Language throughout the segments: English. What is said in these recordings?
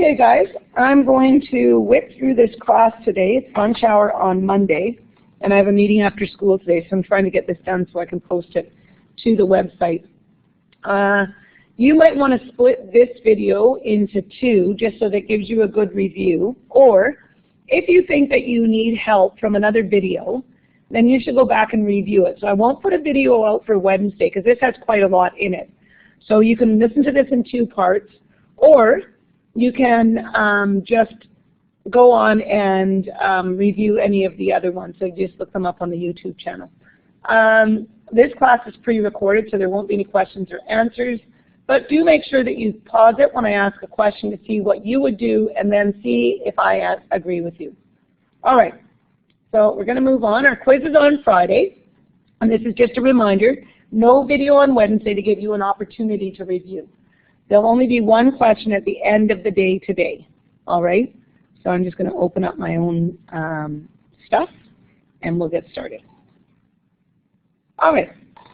Okay guys, I'm going to whip through this class today. It's lunch hour on Monday, and I have a meeting after school today, so I'm trying to get this done so I can post it to the website. You might want to split this video into two just so that it gives you a good review, or if you think that you need help from another video, then you should go back and review it. So I won't put a video out for Wednesday because this has quite a lot in it. So you can listen to this in two parts, or you can just go on and review any of the other ones. So just look them up on the YouTube channel. This class is pre-recorded, so there won't be any questions or answers. But do make sure that you pause it when I ask a question to see what you would do and then see if I agree with you. All right, so we're going to move on. Our quiz is on Friday, and this is just a reminder. No video on Wednesday to give you an opportunity to review. There'll only be one question at the end of the day today, all right? So I'm just going to open up my own stuff, and we'll get started. All right,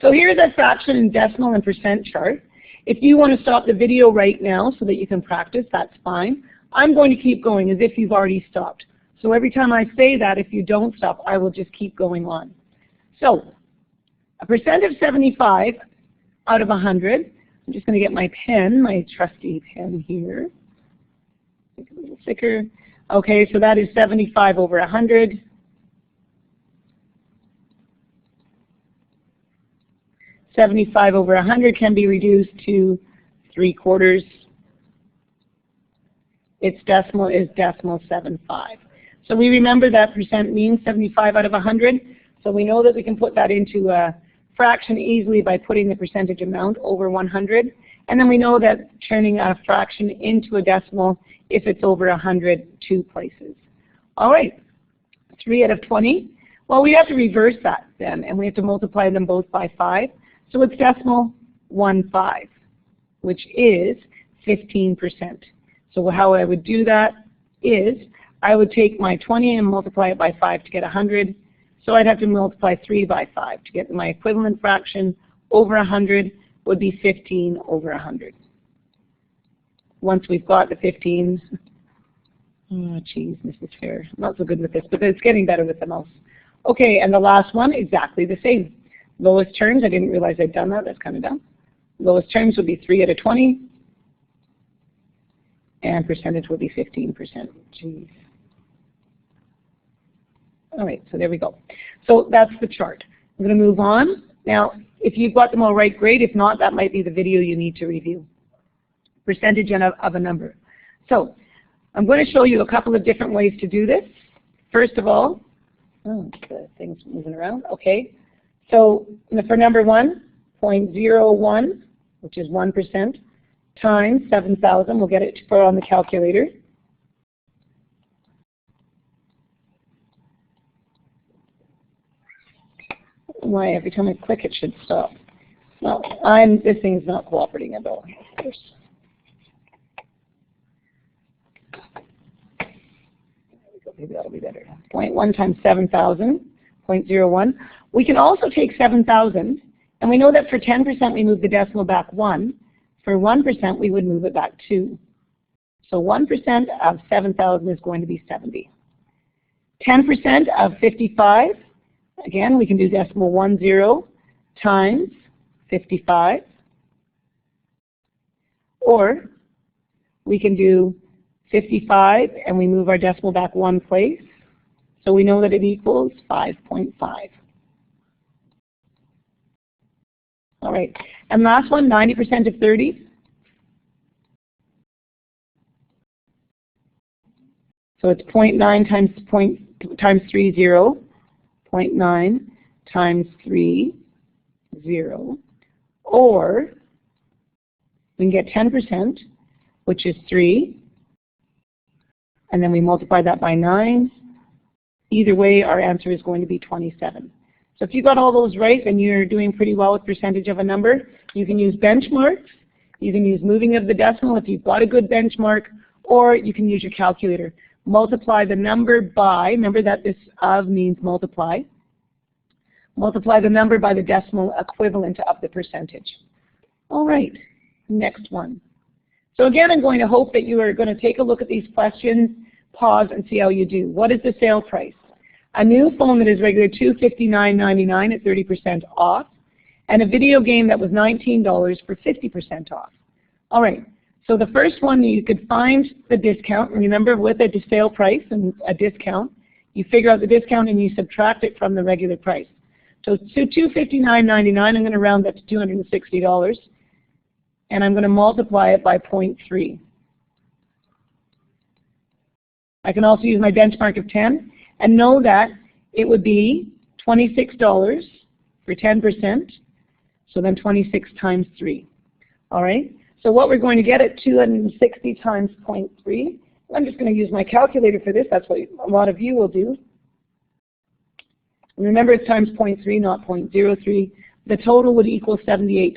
so here's a fraction and decimal and percent chart. If you want to stop the video right now so that you can practice, that's fine. I'm going to keep going as if you've already stopped. So every time I say that, if you don't stop, I will just keep going on. So a percent of 75 out of 100. I'm just going to get my pen, my trusty pen here. Make it a little thicker. Okay, so that is 75 over 100. $75 over 100 can be reduced to 3/4. Its decimal is decimal 75. So we remember that percent means 75 out of 100. So we know that we can put that into a fraction easily by putting the percentage amount over 100. And then we know that turning a fraction into a decimal if it's over 100 two places. All right, 3 out of 20. Well, we have to reverse that then, and we have to multiply them both by 5. So it's decimal 15, which is 15%. So how I would do that is I would take my 20 and multiply it by 5 to get 100. So I'd have to multiply 3 by 5 to get my equivalent fraction over 100 would be 15 over 100. Once we've got the 15, oh geez, Mrs. Fair, I'm not so good with this, but it's getting better with the mouse. Okay, and the last one, exactly the same. Lowest terms, I didn't realize I'd done that, that's kind of dumb. Lowest terms would be 3 out of 20, and percentage would be 15%. Jeez. All right, so there we go. So that's the chart. I'm going to move on. Now, if you've got them all right, great. If not, that might be the video you need to review. Percentage of a number. So I'm going to show you a couple of different ways to do this. First of all, oh, the thing's moving around. Okay. So for number 1, 0.01, which is 1%, times 7,000. We'll get it to put on the calculator. Why every time I click it should stop. Well, this thing's not cooperating at all, of course. There we go, maybe that'll be better. 0.1 times 7,000, 0.01. We can also take 7,000, and we know that for 10% we move the decimal back 1. For 1% we would move it back 2. So 1% of 7,000 is going to be 70. 10% of 55, again, we can do decimal 10 times 55. Or we can do 55 and we move our decimal back 1 place. So we know that it equals 5.5. All right, and last one, 90% of 30. So it's 0.9 times 3, 0. 0.9 times 3, 0. Or we can get 10%, which is 3. And then we multiply that by 9. Either way, our answer is going to be 27. So if you got all those right, then you're doing pretty well with percentage of a number. You can use benchmarks. You can use moving of the decimal if you've got a good benchmark, or you can use your calculator. Multiply the number by, remember that this of means multiply. Multiply the number by the decimal equivalent of the percentage. All right, next one. So again, I'm going to hope that you are going to take a look at these questions, pause, and see how you do. What is the sale price? A new phone that is regular $259.99 at 30% off, and a video game that was $19 for 50% off. All right, so the first one, you could find the discount. Remember, with a sale price and a discount, you figure out the discount and you subtract it from the regular price. So $259.99, I'm going to round that to $260, and I'm going to multiply it by 0.3. I can also use my benchmark of 10 and know that it would be $26 for 10%, so then 26 times 3. All right, so what we're going to get at 260 times 0.3, I'm just going to use my calculator for this. That's what a lot of you will do. And remember, it's times 0.3, not 0.03. The total would equal $78.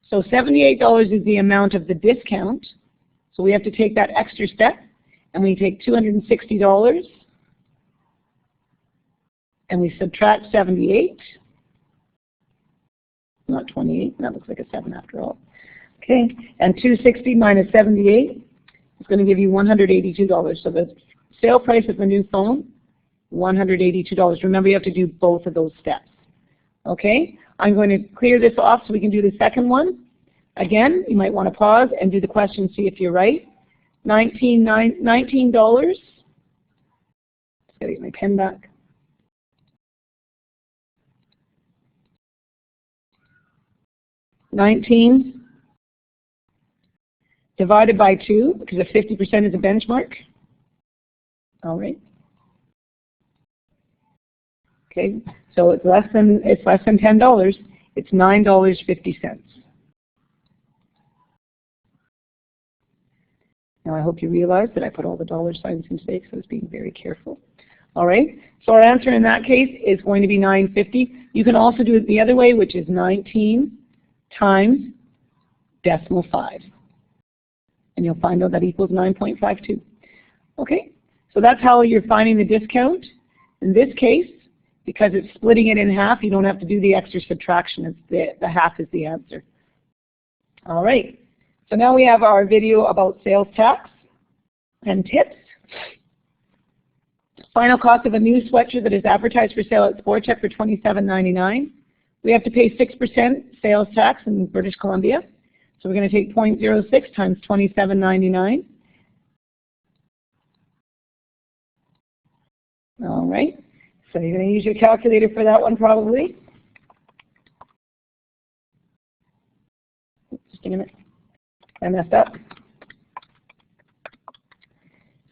So $78 is the amount of the discount. So we have to take that extra step, and we take $260, and we subtract 78. Not 28, that looks like a 7 after all. Okay, and 260 minus 78 is going to give you $182. So the sale price of the new phone, $182. Remember, you have to do both of those steps. Okay, I'm going to clear this off so we can do the second one. Again, you might want to pause and do the question, see if you're right. $19. Just gotta get my pen back. $19 divided by 2, because if 50% is a benchmark. All right. Okay, so it's less than $10. It's $9.50. Now I hope you realize that I put all the dollar signs in today because I was being very careful. All right, so our answer in that case is going to be $9.50. You can also do it the other way, which is 19 times decimal 5. And you'll find out that equals 9.52. Okay, so that's how you're finding the discount. In this case, because it's splitting it in half, you don't have to do the extra subtraction. It's the half is the answer. All right, so now we have our video about sales tax and tips. Final cost of a new sweatshirt that is advertised for sale at Sport Chek for $27.99. We have to pay 6% sales tax in British Columbia. So we're going to take 0.06 times $27.99. All right. So you're going to use your calculator for that one probably. Just a minute. I messed up.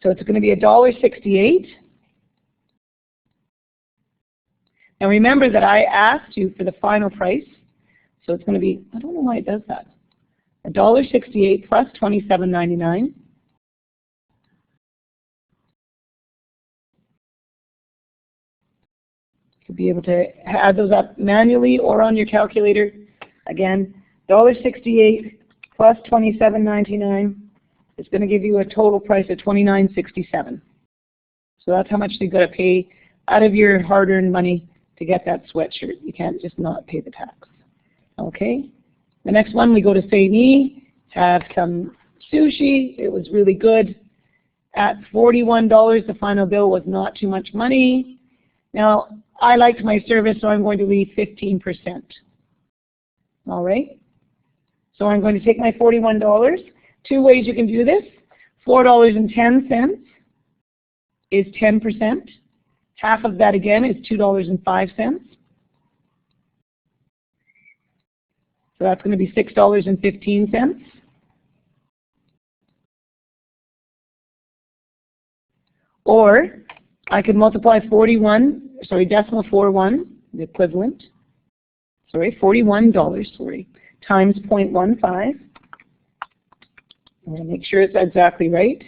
So it's going to be $1.68. Now remember that I asked you for the final price. So it's going to be, I don't know why it does that. $1.68 plus $27.99. You'll be able to add those up manually or on your calculator. Again, $1.68 plus $27.99 is going to give you a total price of $29.67. So that's how much you've got to pay out of your hard-earned money to get that sweatshirt. You can't just not pay the tax. Okay? The next one, we go to Saint-Denis, have some sushi. It was really good. At $41, the final bill was not too much money. Now, I liked my service, so I'm going to leave 15%. All right? So I'm going to take my $41. Two ways you can do this. $4.10 is 10%. Half of that, again, is $2.05. So that's going to be $6.15. Or I could multiply decimal 41, the equivalent, $41, times 0.15. I'm going to make sure it's exactly right.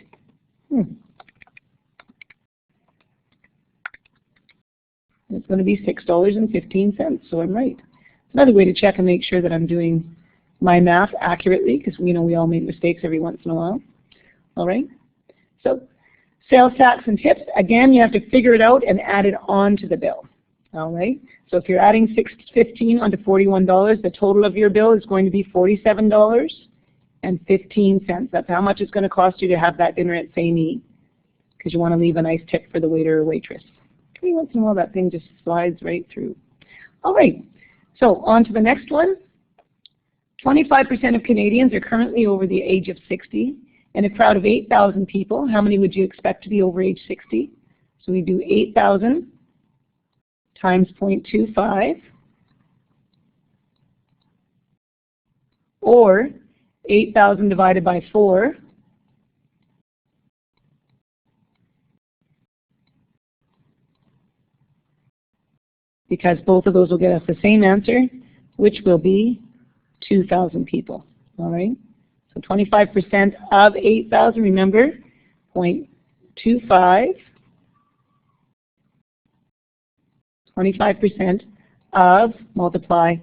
It's going to be $6.15, so I'm right. Another way to check and make sure that I'm doing my math accurately, because we all make mistakes every once in a while. All right. So sales tax and tips, again, you have to figure it out and add it on to the bill. All right. So if you're adding $6.15 onto $41, the total of your bill is going to be $47.40. and 15 cents. That's how much it's going to cost you to have that dinner at St. E, because you want to leave a nice tip for the waiter or waitress. Every once in a while that thing just slides right through. All right, so on to the next one. 25% of Canadians are currently over the age of 60. In a crowd of 8,000 people, how many would you expect to be over age 60? So we do 8,000 times 0.25, or 8,000 divided by 4, because both of those will get us the same answer, which will be 2,000 people. All right? So 25% of 8,000, remember, 0.25, 25% of multiply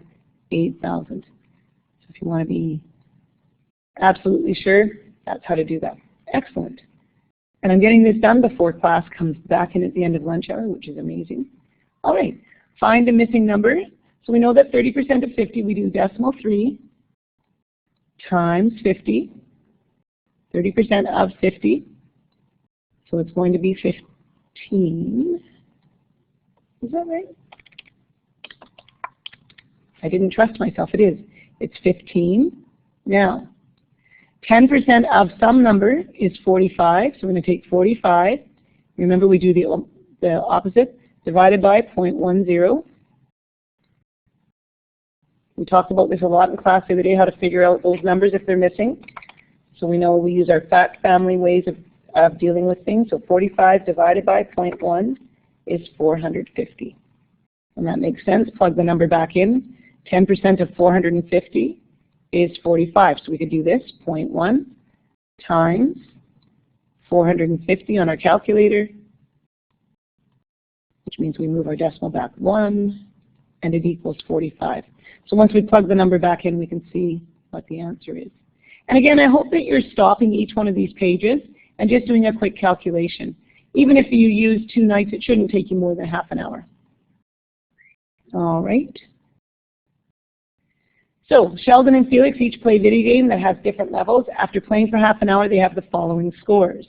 8,000. So if you want to be absolutely sure, that's how to do that. Excellent. And I'm getting this done before class comes back in at the end of lunch hour, which is amazing. All right, find a missing number. So we know that 30% of 50, we do decimal 3 times 50, 30% of 50. So it's going to be 15. Is that right? I didn't trust myself. It is. It's 15. Now, 10% of some number is 45. So we're going to take 45. Remember, we do the opposite, divided by 0.10. We talked about this a lot in class the other day, how to figure out those numbers if they're missing. So we know we use our fact family ways of dealing with things. So 45 divided by 0.1 is 450. And that makes sense. Plug the number back in. 10% of 450 is 45. So we could do this, 0.1 times 450 on our calculator, which means we move our decimal back 1, and it equals 45. So once we plug the number back in, we can see what the answer is. And again, I hope that you're stopping each one of these pages and just doing a quick calculation. Even if you use 2 nights, it shouldn't take you more than half an hour. All right. So Sheldon and Felix each play a video game that has different levels. After playing for half an hour, they have the following scores.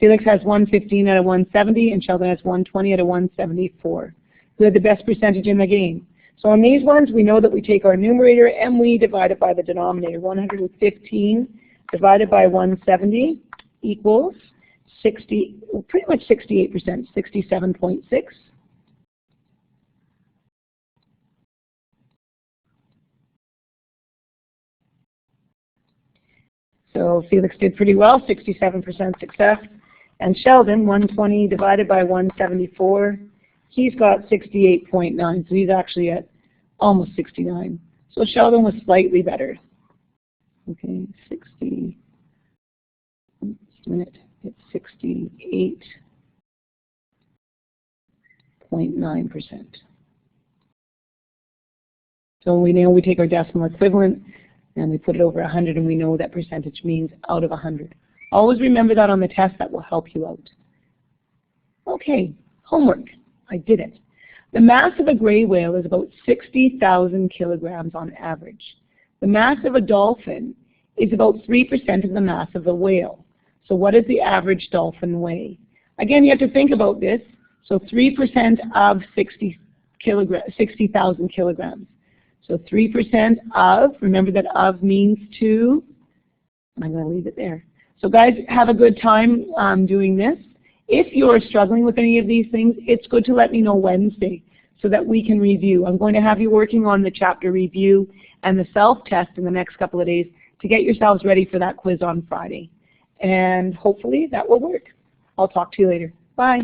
Felix has 115 out of 170, and Sheldon has 120 out of 174. Who had the best percentage in the game? So on these ones, we know that we take our numerator and we divide it by the denominator. 115 divided by 170 equals 60, pretty much 68%, 67.6. So Felix did pretty well, 67% success. And Sheldon, 120 divided by 174, he's got 68.9, so he's actually at almost 69. So Sheldon was slightly better. Okay, 60, just a minute, it's 68.9%. So we know we take our decimal equivalent and we put it over 100, and we know that percentage means out of 100. Always remember that on the test. That will help you out. Okay, homework. I did it. The mass of a gray whale is about 60,000 kilograms on average. The mass of a dolphin is about 3% of the mass of a whale. So what does the average dolphin weigh? Again, you have to think about this. So 3% of 60,000 kilograms. So 3% of, remember that of means 2, and I'm going to leave it there. So guys, have a good time doing this. If you're struggling with any of these things, it's good to let me know Wednesday so that we can review. I'm going to have you working on the chapter review and the self-test in the next couple of days to get yourselves ready for that quiz on Friday. And hopefully that will work. I'll talk to you later. Bye.